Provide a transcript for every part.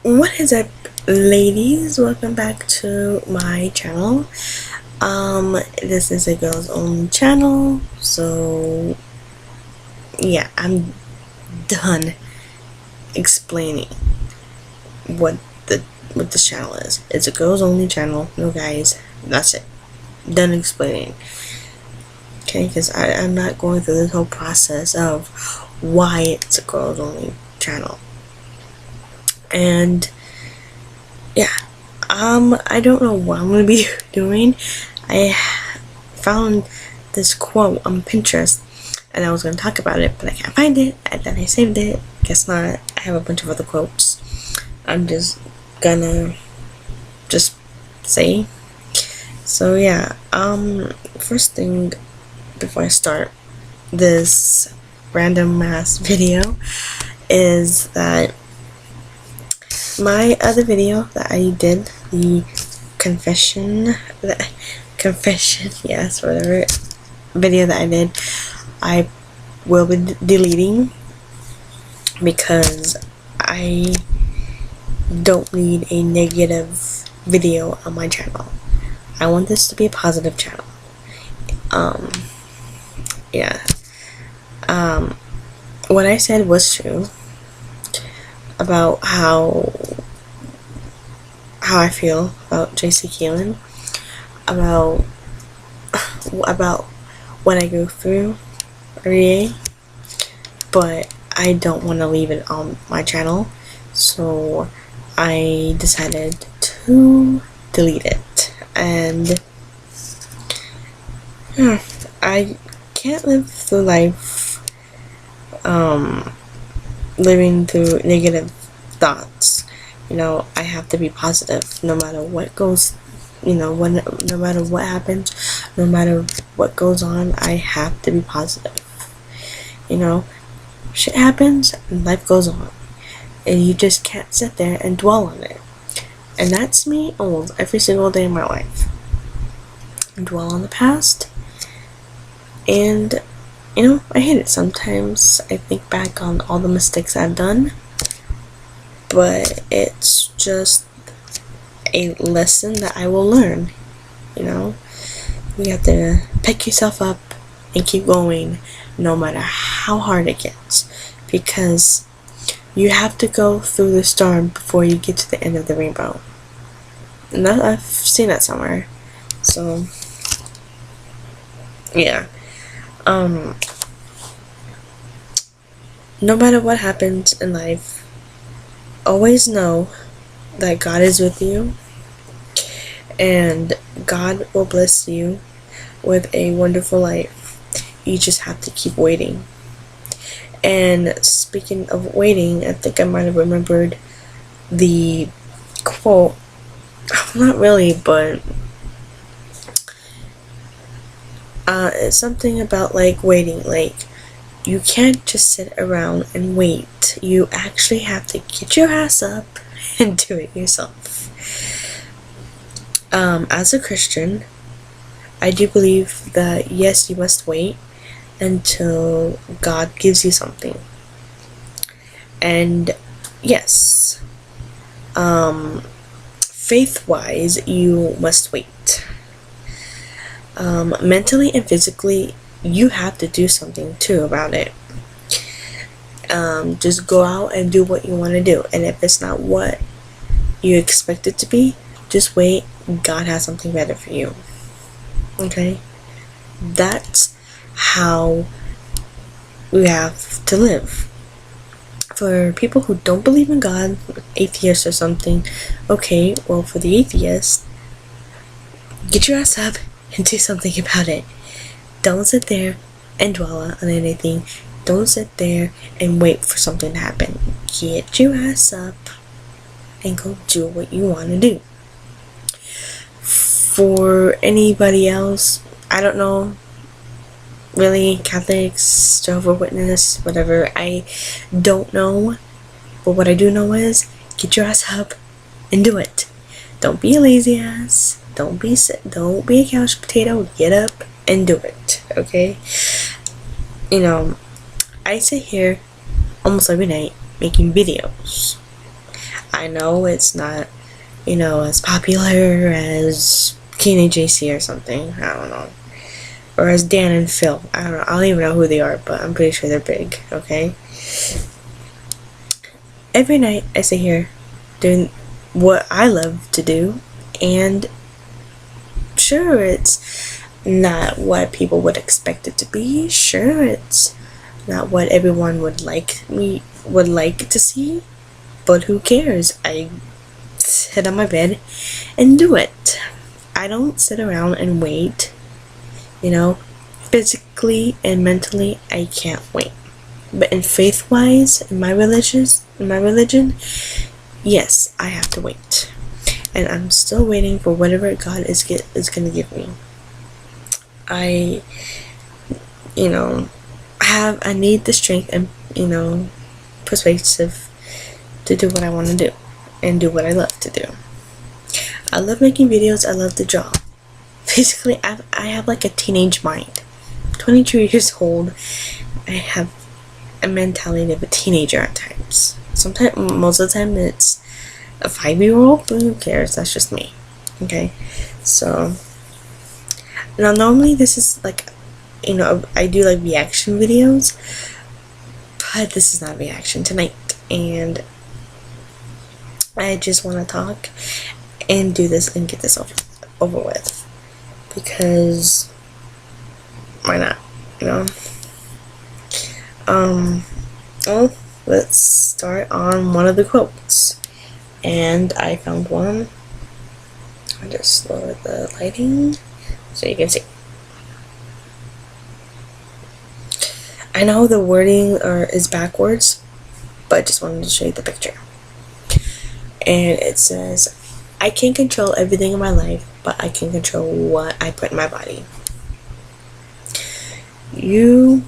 What is up, ladies? Welcome back to my channel. This is a girls only channel, so yeah, I'm done explaining what this channel is. It's a girls only channel, no guys. That's it. Done explaining. Okay, because I'm not going through this whole process of why it's a girls only channel. And yeah, I don't know what I'm gonna be doing. I found this quote on Pinterest and I was gonna talk about it, but I can't find it, and then I saved it. Guess not. I have a bunch of other quotes. I'm just gonna say. So yeah, first thing before I start this random ass video is that my other video that I did, the confession, yes, whatever video that I did, I will be deleting because I don't need a negative video on my channel. I want this to be a positive channel. Yeah. What I said was true about how I feel about JC Keelan, about what I go through every day, but I don't want to leave it on my channel, so I decided to delete it. And I can't live through life living through negative thoughts. You know, I have to be positive no matter what goes, no matter what happens, no matter what goes on, I have to be positive. You know, shit happens and life goes on, and you just can't sit there and dwell on it. And that's me almost every single day in my life. Dwell on the past, and you know, I hate it. Sometimes I think back on all the mistakes I've done, but it's just a lesson that I will learn. You know, you have to pick yourself up and keep going no matter how hard it gets, because you have to go through the storm before you get to the end of the rainbow. And I've seen that somewhere. So yeah, no matter what happens in life, always know that God is with you, and God will bless you with a wonderful life. You just have to keep waiting. And speaking of waiting, I think I might have remembered the quote. Not really, but it's something about like waiting. Like, you can't just sit around and wait. You actually have to get your ass up and do it yourself. As a Christian, I do believe that yes, you must wait until God gives you something. And yes, faith-wise, you must wait. Mentally and physically, you have to do something too about it. Just go out and do what you want to do, and if it's not what you expect it to be, just wait. God has something better for you. Okay? That's how we have to live. For people who don't believe in God, atheists or something, okay, well, for the atheists, get your ass up and do something about it. Don't sit there and dwell on anything. Don't sit there and wait for something to happen. Get your ass up and go do what you want to do. For anybody else, I don't know, really, Catholics, Jehovah's Witness, whatever, I don't know, but what I do know is, get your ass up and do it. Don't be a lazy ass. Don't be a couch potato. Get up and do it, okay? You know, I sit here almost every night making videos. I I know it's not, as popular as Keenan JC or something. I don't know. Or as Dan and Phil. I don't know. I don't even know who they are, but I'm pretty sure they're big, okay? Every night I sit here doing what I love to do, and sure, it's not what people would expect it to be. Sure, it's not what everyone would like to see, but who cares? I sit on my bed and do it. I don't sit around and wait. Physically and mentally, I can't wait. But in faith-wise, in my religion, yes, I have to wait. And I'm still waiting for whatever God is going to give me. I need the strength and, persuasive to do what I want to do and do what I love to do. I love making videos. I love to draw. Basically, I have like a teenage mind. 22 years old. I have a mentality of a teenager at times. Most of the time, it's a 5-year-old, but who cares? That's just me. Okay, so now normally this is like, I do like reaction videos, but this is not reaction tonight, and I just want to talk and do this and get this over with, because why not? Well, let's start on one of the quotes. And I found one. I'll just lower the lighting so you can see. I know the wording is backwards, but I just wanted to show you the picture. And it says, I can't control everything in my life, but I can control what I put in my body. You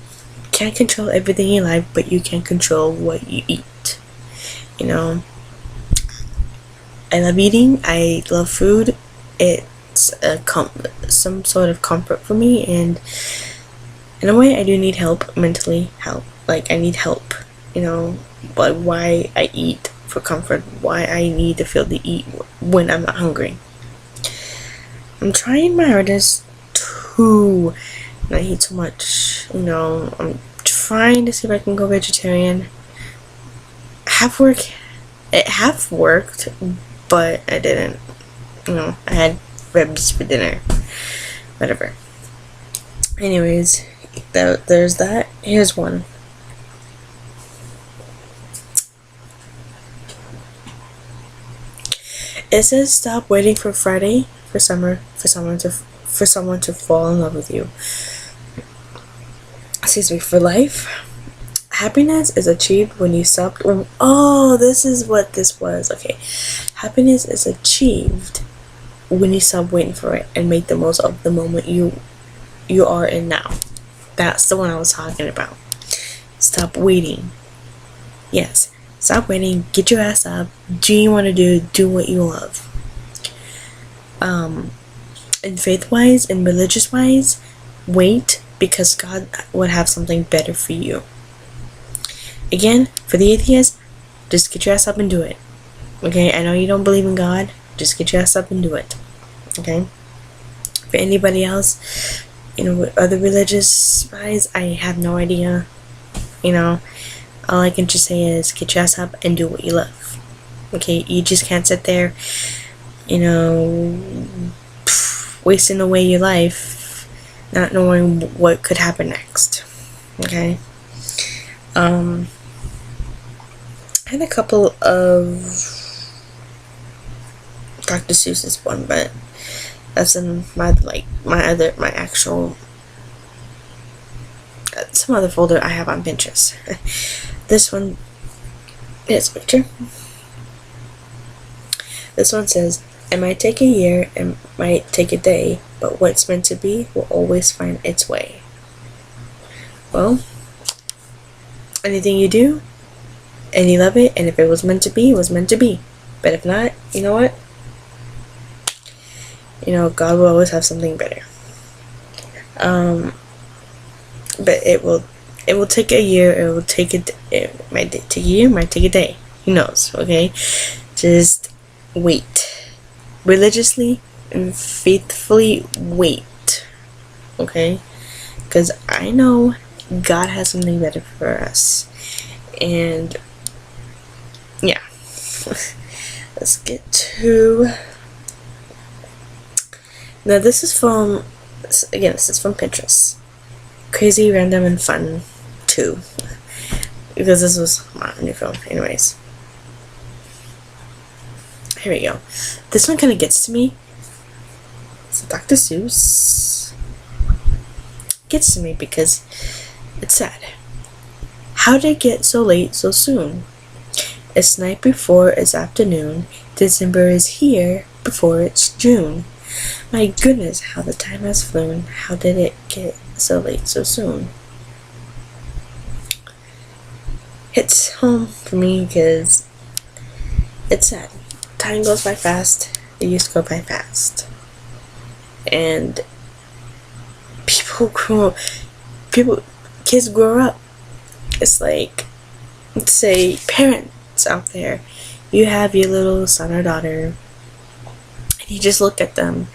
can't control everything in your life, but you can control what you eat. I love eating. I love food. It's some sort of comfort for me, and in a way, I do need help, mentally help. Like, I need help, but why I eat for comfort, why I need to feel to eat when I'm not hungry. I'm trying my hardest to not eat so much, I'm trying to see if I can go vegetarian. It half worked, but I didn't. I had ribs for dinner. Whatever. Anyways, there's that. Here's one. It says, stop waiting for Friday for someone to fall in love with you. Excuse me, for life. Happiness is achieved when you stop. Oh, this is what this was. Okay. Happiness is achieved when you stop waiting for it and make the most of the moment you are in now. That's the one I was talking about. Stop waiting. Yes. Stop waiting. Get your ass up. Do what you want to do. Do what you love. In faith-wise and religious-wise, wait, because God would have something better for you. Again, for the atheist, just get your ass up and do it. Okay, I know you don't believe in God. Just get your ass up and do it. Okay? For anybody else, with other religious wise, I have no idea. All I can just say is get your ass up and do what you love. Okay? You just can't sit there, wasting away your life, not knowing what could happen next. Okay? I had a couple of Dr. Seuss's one, but that's in my actual some other folder I have on Pinterest. This one, it's a picture. This one says, it might take a year, it might take a day, but what's meant to be will always find its way. Well, anything you do, and you love it, and if it was meant to be, it was meant to be. But if not, you know what? God will always have something better. But it will take a year. It might take a year. Might take a day. Who knows? Okay. Just wait. Religiously and faithfully wait. Okay? Because I know God has something better for us. And yeah. Let's get to. Now this is from, again, this is from Pinterest. Crazy, random, and fun 2. Because this was my new phone. Anyways. Here we go. This one kind of gets to me. It's Dr. Seuss. Gets to me because it's sad. How did it get so late so soon? It's night before it's afternoon. December is here before it's June. My goodness, how the time has flown. How did it get so late so soon? Hits home for me because it's sad. Time goes by fast. It used to go by fast. And kids grow up. It's like, let's say, parents out there. You have your little son or daughter, and you just look at them,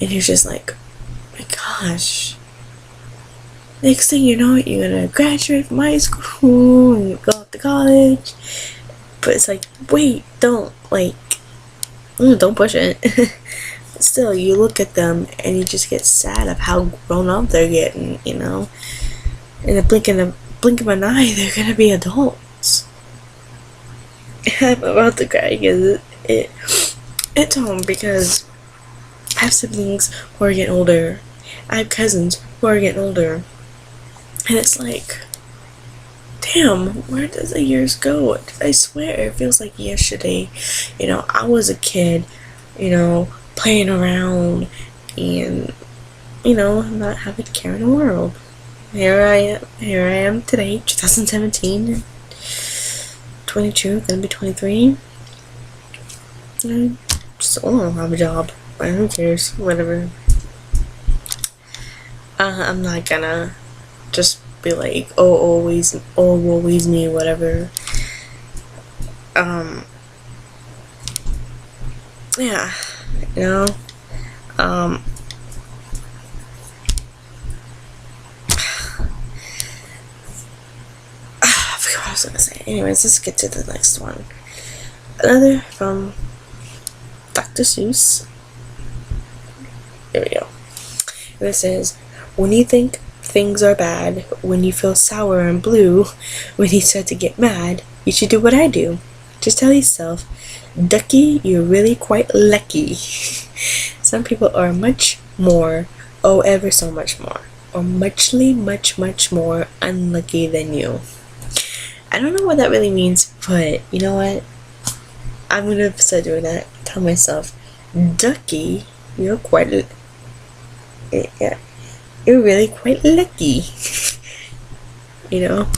and you're just like, oh my gosh. Next thing you know, you're gonna graduate from high school and go off to college. But it's like, wait, don't push it. Still, you look at them and you just get sad of how grown up they're getting, you know. In the blink of an eye, they're gonna be adults. I'm about to cry because it's home because I have siblings who are getting older. I have cousins who are getting older. And it's like, damn, where does the years go? I swear, it feels like yesterday. You know, I was a kid, you know, playing around and, you know, not having a care in the world. Here I am today, 2017, 22, gonna be 23. I still don't have a job. Who cares? Whatever. I'm not gonna just be like, always me, whatever. Yeah, you know, I forgot what I was gonna say. Anyways, let's get to the next one. Another from Dr. Seuss. Here we go. And it says, when you think things are bad, when you feel sour and blue, when you start to get mad, you should do what I do. Just tell yourself, Ducky, you're really quite lucky. Some people are much more, ever so much more, or much more unlucky than you. I don't know what that really means, but you know what? I'm gonna start doing that. Tell myself, Ducky, you're you're really quite lucky. You know?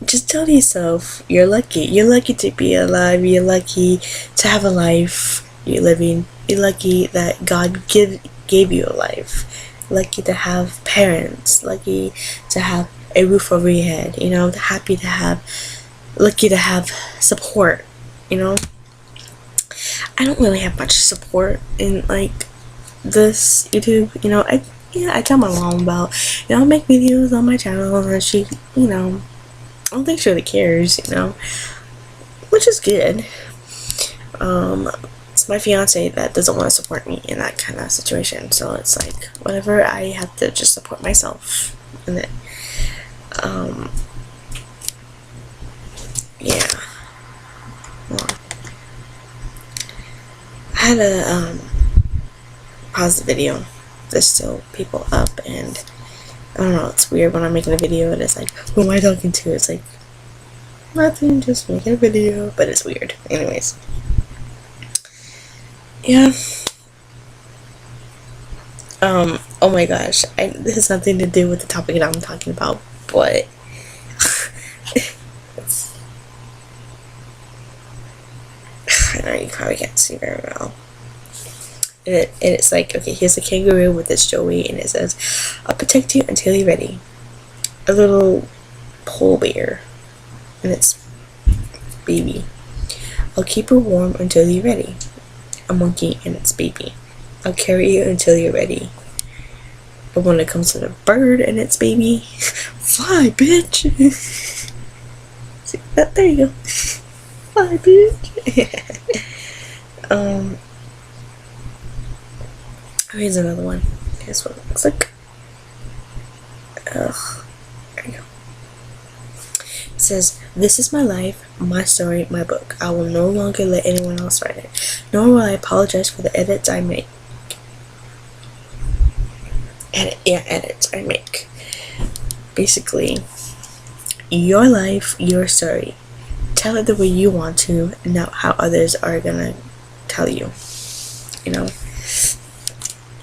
Just tell yourself you're lucky. You're lucky to be alive. You're lucky to have a life you're living. You're lucky that God gave you a life. Lucky to have parents. Lucky to have a roof over your head. You know, lucky to have support. You know? I don't really have much support in like this YouTube. You know, I tell my mom about, you know, I make videos on my channel and she, you know, I don't think she really cares, you know, which is good. It's my fiance that doesn't want to support me in that kind of situation, so it's like, whatever, I have to just support myself, and then, yeah, well, I had to, pause the video. There's still people up, and I don't know, it's weird when I'm making a video and it's like, who am I talking to? It's like, nothing, just making a video, but it's weird. Anyways. Yeah. Oh my gosh, this has nothing to do with the topic that I'm talking about, but I know you probably can't see very well. And it's like, okay, here's a kangaroo with its joey, and it says, I'll protect you until you're ready. A little pole bear and its baby. I'll keep her warm until you're ready. A monkey and its baby. I'll carry you until you're ready. But when it comes to the bird and its baby, fly, bitch. See, there you go. Fly, bitch. Here's another one. Here's what it looks like. Ugh. There you go. It says, "This is my life, my story, my book. I will no longer let anyone else write it, nor will I apologize for the edits I make." Edits I make. Basically, your life, your story. Tell it the way you want to, not how others are gonna tell you. You know,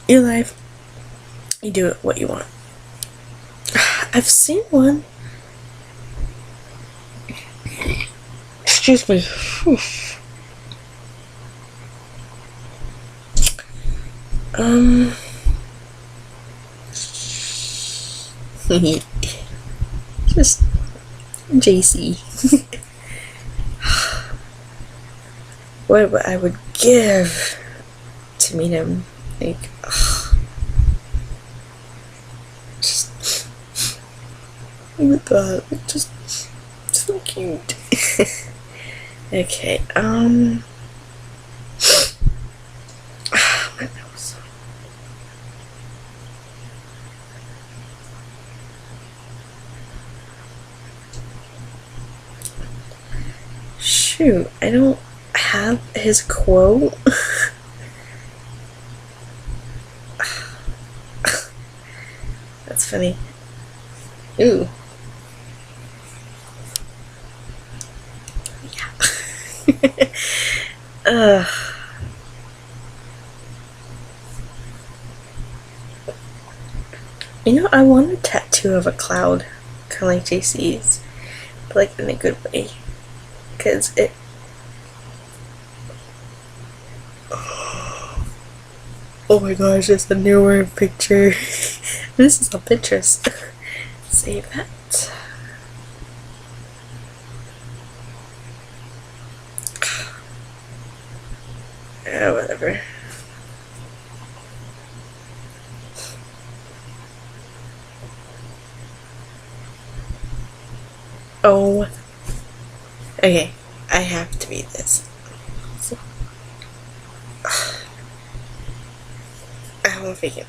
your life, you do it what you want. I've seen one. Excuse me. Just JC. What I would give to meet him, like, just, oh my god, just so cute. Okay, my nose. Shoot, I don't have his quote. That's funny. Ooh. Yeah. You know, I want a tattoo of a cloud, kind of like JC's, but like in a good way, because it. Oh my gosh, it's a newer picture. This is on Pinterest. Save that. Yeah, whatever. Oh. Okay, I have to read this. So. I won't fake it.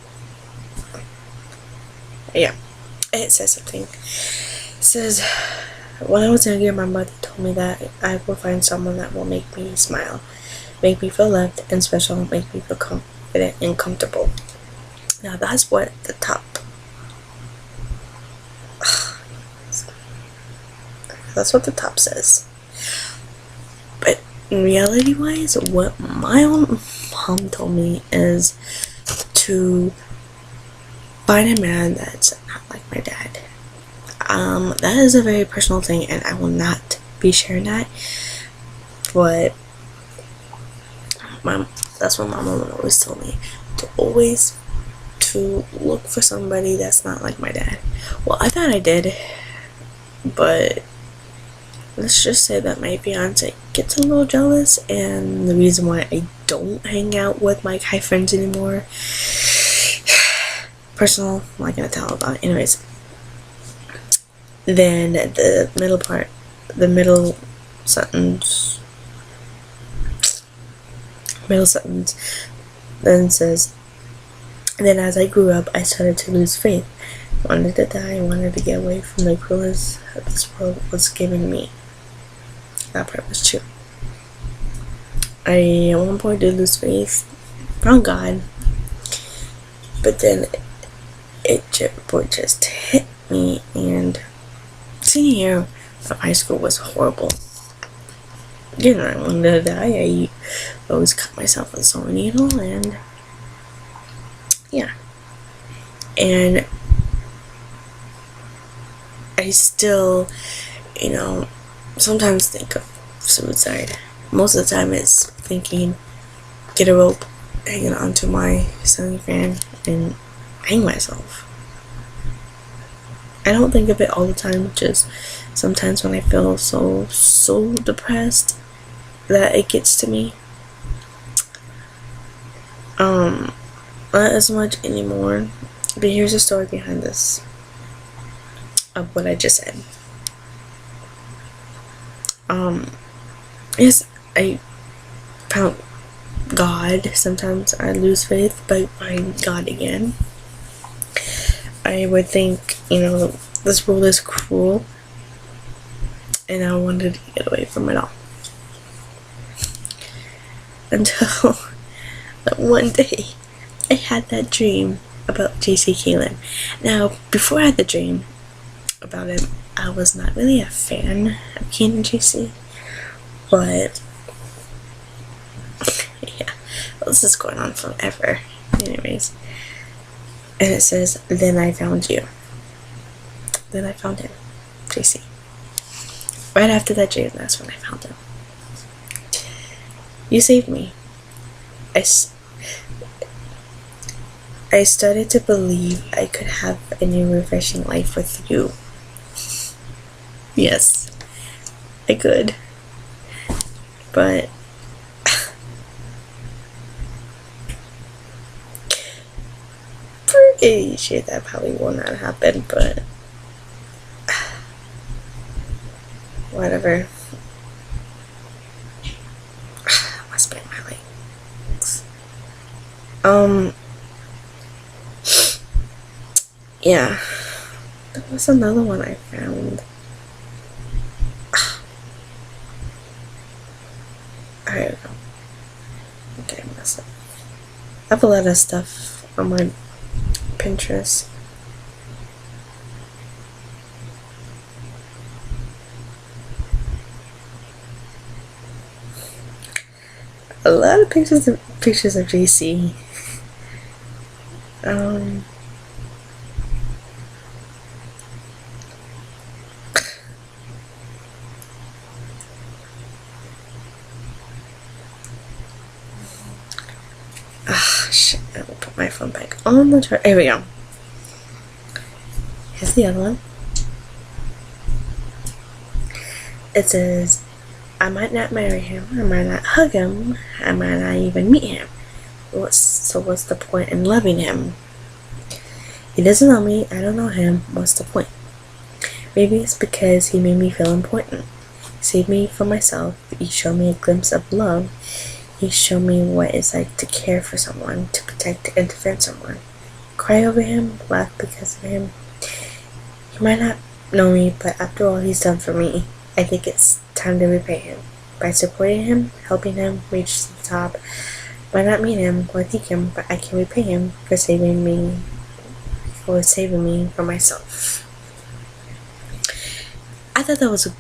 Yeah, it says something. It says, "When I was younger, my mother told me that I will find someone that will make me smile, make me feel loved and special, make me feel confident and comfortable." Now that's what the top. That's what the top says. But reality-wise, what my own mom told me is to find a man that's not like my dad. That is a very personal thing, and I will not be sharing that. But that's what my mom always told me, to look for somebody that's not like my dad. Well, I thought I did, but let's just say that my fiance gets a little jealous, and the reason why I don't hang out with my guy friends anymore, personal, I'm not gonna tell about it. Anyways, then the middle sentence then says, "Then as I grew up, I started to lose faith. Wanted to die, wanted to get away from the cruelness that this world was giving me." That part was true. I at one point did lose faith on God, but then it just hit me, and senior year of high school was horrible. You know, I wanted to die. I always cut myself with a sewing needle, and yeah. And I still, sometimes think of suicide. Most of the time it's thinking, get a rope, hang it onto my ceiling fan, and hang myself. I don't think of it all the time, just sometimes when I feel so depressed, that it gets to me. Not as much anymore. But here's the story behind this, of what I just said. Yes, I found God. Sometimes I lose faith, but find God again. I would think, this world is cruel, and I wanted to get away from it all. Until that one day, I had that dream about J.C. Kayland. Now, before I had the dream about him, I was not really a fan of Keenan J.C., but yeah, this is going on forever. Anyways, and it says, "Then I found you." Then I found him, J.C. Right after that dream, that's when I found him. You saved me. I started to believe I could have a new refreshing life with you. Yes, I could. But pretty sure that probably will not happen, but whatever. I must break my legs. Yeah. There was another one I found. I don't know. Okay, I messed up. I have a lot of stuff on my Pinterest. A lot of pictures of JC. Shit, I will put my phone back on the charger. Here we go. Here's the other one. It says, "I might not marry him, I might not hug him, I might not even meet him. What's the point in loving him? He doesn't know me, I don't know him, what's the point? Maybe it's because he made me feel important. He saved me from myself, he showed me a glimpse of love. He showed me what it's like to care for someone, to protect and defend someone. Cry over him, laugh because of him. He might not know me, but after all he's done for me, I think it's time to repay him. By supporting him, helping him reach the top. Might not meet him or thank him, but I can repay him for saving me from myself." I thought that was a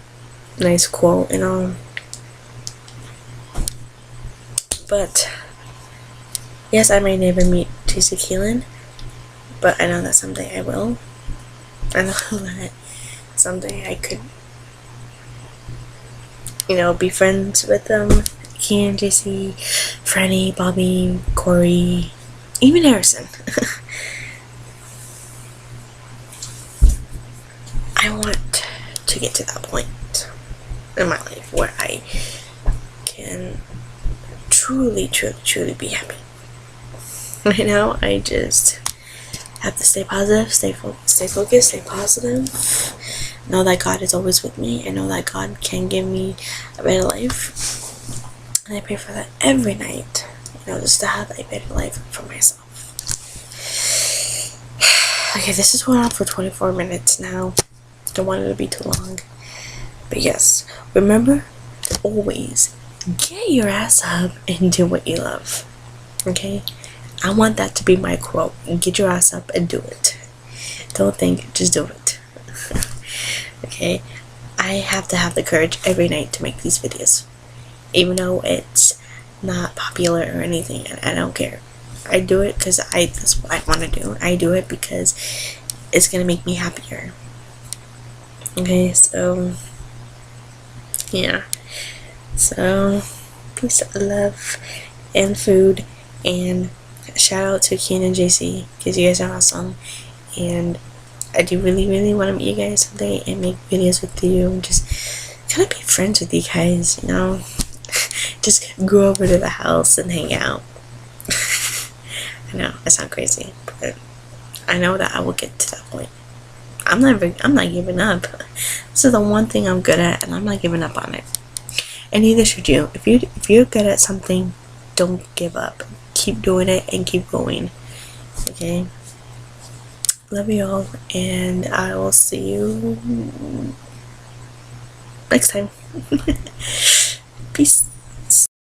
nice quote, But yes, I may never meet J.C. Kayland, but I know that someday I will. I know that someday I could, be friends with Keenan, J.C., Franny, Bobby, Corey, even Harrison. I want to get to that point in my life where I can truly be happy. Right now, I just have to stay positive, stay focused, stay positive. Know that God is always with me. I know that God can give me a better life. And I pray for that every night. Just to have a better life for myself. Okay, this is going on for 24 minutes now. Don't want it to be too long. But yes, remember to always get your ass up and do what you love. Okay? I want that to be my quote. Get your ass up and do it. Don't think, just do it. Okay? I have to have the courage every night to make these videos. Even though it's not popular or anything, and I don't care. I do it because that's what I want to do. I do it because it's going to make me happier. Okay, so yeah. So, peace, love, and food, and shout out to Keenan and JC, because you guys are awesome, and I do really want to meet you guys someday and make videos with you, and just kind of be friends with you guys, just go over to the house and hang out. I know I sound crazy, but I know that I will get to that point. I'm not giving up. This is the one thing I'm good at, and I'm not giving up on it. And neither should you. If you're good at something, don't give up. Keep doing it and keep going. Okay? Love you all, and I will see you next time. Peace.